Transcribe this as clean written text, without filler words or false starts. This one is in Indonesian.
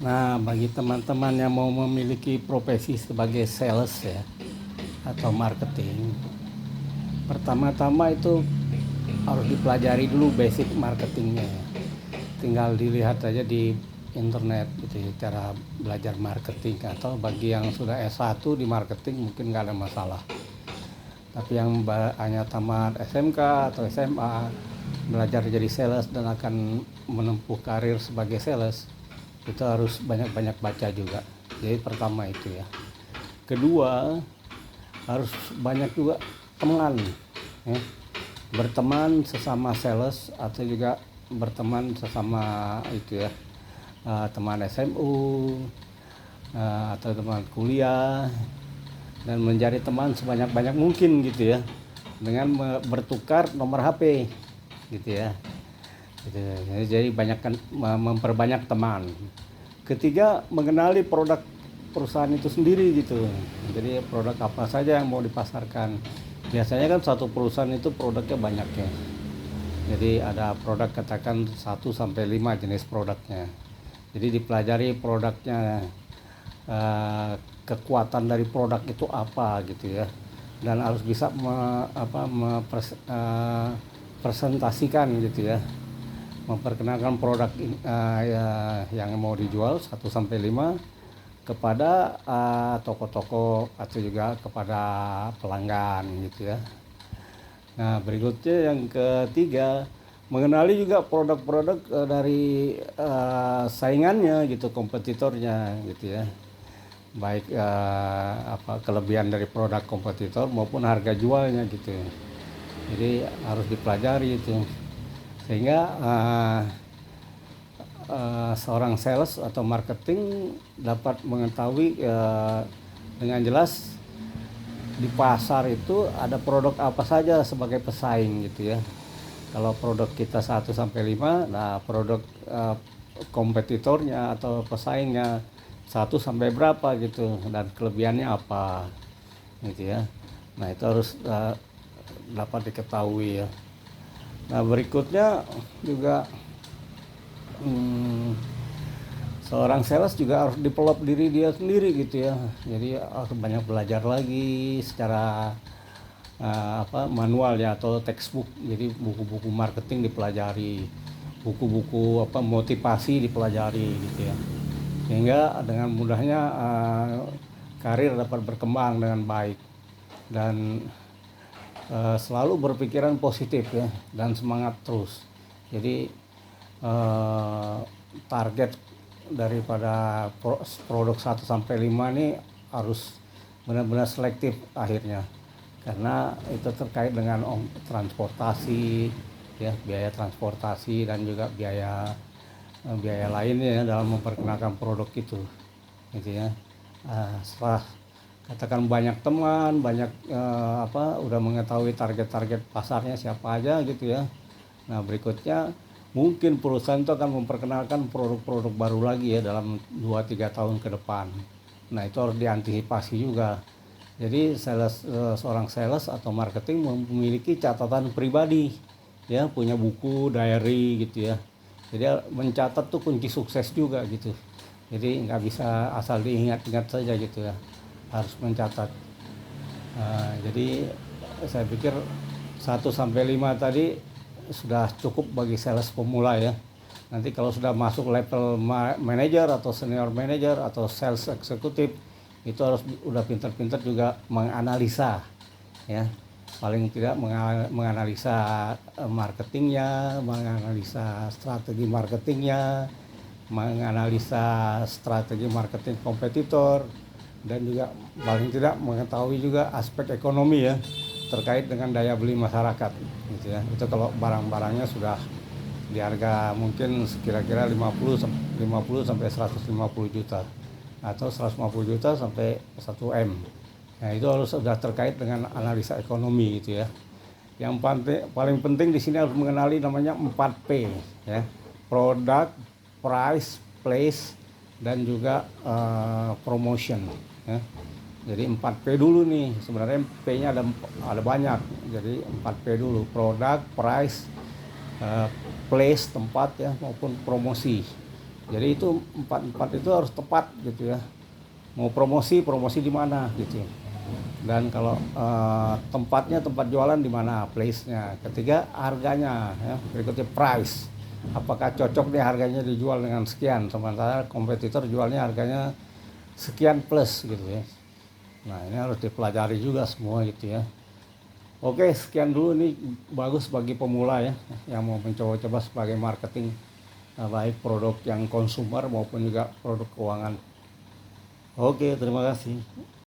Nah, bagi teman-teman yang mau memiliki profesi sebagai sales ya atau marketing, pertama-tama itu harus dipelajari dulu basic marketingnya ya. Tinggal dilihat aja di internet gitu ya, cara belajar marketing, atau bagi yang sudah S1 di marketing mungkin nggak ada masalah. Tapi yang hanya tamat SMK atau SMA belajar jadi sales dan akan menempuh karir sebagai sales, itu harus banyak-banyak baca juga. Jadi pertama itu ya. Kedua, harus banyak juga teman ya. Berteman sesama sales atau juga berteman sesama itu ya, teman SMU atau teman kuliah, dan mencari teman sebanyak-banyak mungkin gitu ya, dengan bertukar nomor HP gitu ya. Gitu. Jadi banyakkan, memperbanyak teman. Ketiga, mengenali produk perusahaan itu sendiri gitu. Jadi produk apa saja yang mau dipasarkan. Biasanya kan satu perusahaan itu produknya banyak ya. Jadi ada produk, katakan 1 sampai 5 jenis produknya. Jadi dipelajari produknya, kekuatan dari produk itu apa gitu ya. Dan harus bisa presentasikan gitu ya, memperkenalkan produk ya, yang mau dijual 1 sampai 5 kepada toko-toko atau juga kepada pelanggan gitu ya. Nah, berikutnya yang ketiga, mengenali juga produk-produk dari saingannya gitu, kompetitornya gitu ya. Baik kelebihan dari produk kompetitor maupun harga jualnya gitu. Jadi harus dipelajari itu, sehingga seorang sales atau marketing dapat mengetahui dengan jelas di pasar itu ada produk apa saja sebagai pesaing gitu ya. Kalau produk kita 1 sampai 5, nah produk kompetitornya atau pesaingnya 1 sampai berapa gitu, dan kelebihannya apa gitu ya. Nah, itu harus dapat diketahui ya. Nah, berikutnya juga seorang sales juga harus develop diri dia sendiri gitu ya. Jadi harus banyak belajar lagi secara manual ya, atau textbook. Jadi buku-buku marketing dipelajari, buku-buku motivasi dipelajari gitu ya. Sehingga dengan mudahnya karir dapat berkembang dengan baik, dan selalu berpikiran positif ya, dan semangat terus. Jadi target daripada produk 1 sampai 5 ini harus benar-benar selektif akhirnya, karena itu terkait dengan transportasi ya, biaya transportasi dan juga biaya lainnya dalam memperkenalkan produk itu gitu ya. Setelah katakan banyak teman, banyak udah mengetahui target-target pasarnya siapa aja gitu ya. Nah, berikutnya mungkin perusahaan itu akan memperkenalkan produk-produk baru lagi ya dalam 2-3 tahun ke depan. Nah, itu harus diantisipasi juga. Jadi seorang sales atau marketing memiliki catatan pribadi ya, punya buku diary gitu ya. Jadi mencatat tuh kunci sukses juga gitu. Jadi nggak bisa asal diingat-ingat saja gitu ya, harus mencatat. Jadi saya pikir 1 sampai 5 tadi sudah cukup bagi sales pemula ya. Nanti kalau sudah masuk level manager atau senior manager atau sales eksekutif, itu harus udah pintar-pintar juga menganalisa ya. Paling tidak menganalisa marketingnya, menganalisa strategi marketingnya, menganalisa strategi marketing kompetitor, dan juga paling tidak mengetahui juga aspek ekonomi ya, terkait dengan daya beli masyarakat gitu ya. Itu kalau barang-barangnya sudah di harga mungkin kira-kira 50 sampai 150 juta atau 150 juta sampai 1 M. Nah, itu harus sudah terkait dengan analisa ekonomi gitu ya. Yang paling penting di sini harus mengenali namanya 4P ya. Product, price, place, dan juga promotion ya. Jadi 4P dulu nih, sebenarnya P-nya ada banyak. Jadi 4P dulu, product, price, place tempat ya, maupun promosi. Jadi itu empat itu harus tepat gitu ya. Mau promosi di mana gitu. Dan kalau tempatnya, tempat jualan di mana, place-nya. Ketiga, harganya ya. Berikutnya price. Apakah cocok nih harganya dijual dengan sekian, sementara kompetitor jualnya harganya sekian plus gitu ya. Nah, ini harus dipelajari juga semua gitu ya. Oke, sekian dulu, ini bagus bagi pemula ya yang mau mencoba-coba sebagai marketing, baik produk yang konsumer maupun juga produk keuangan. Oke, terima kasih.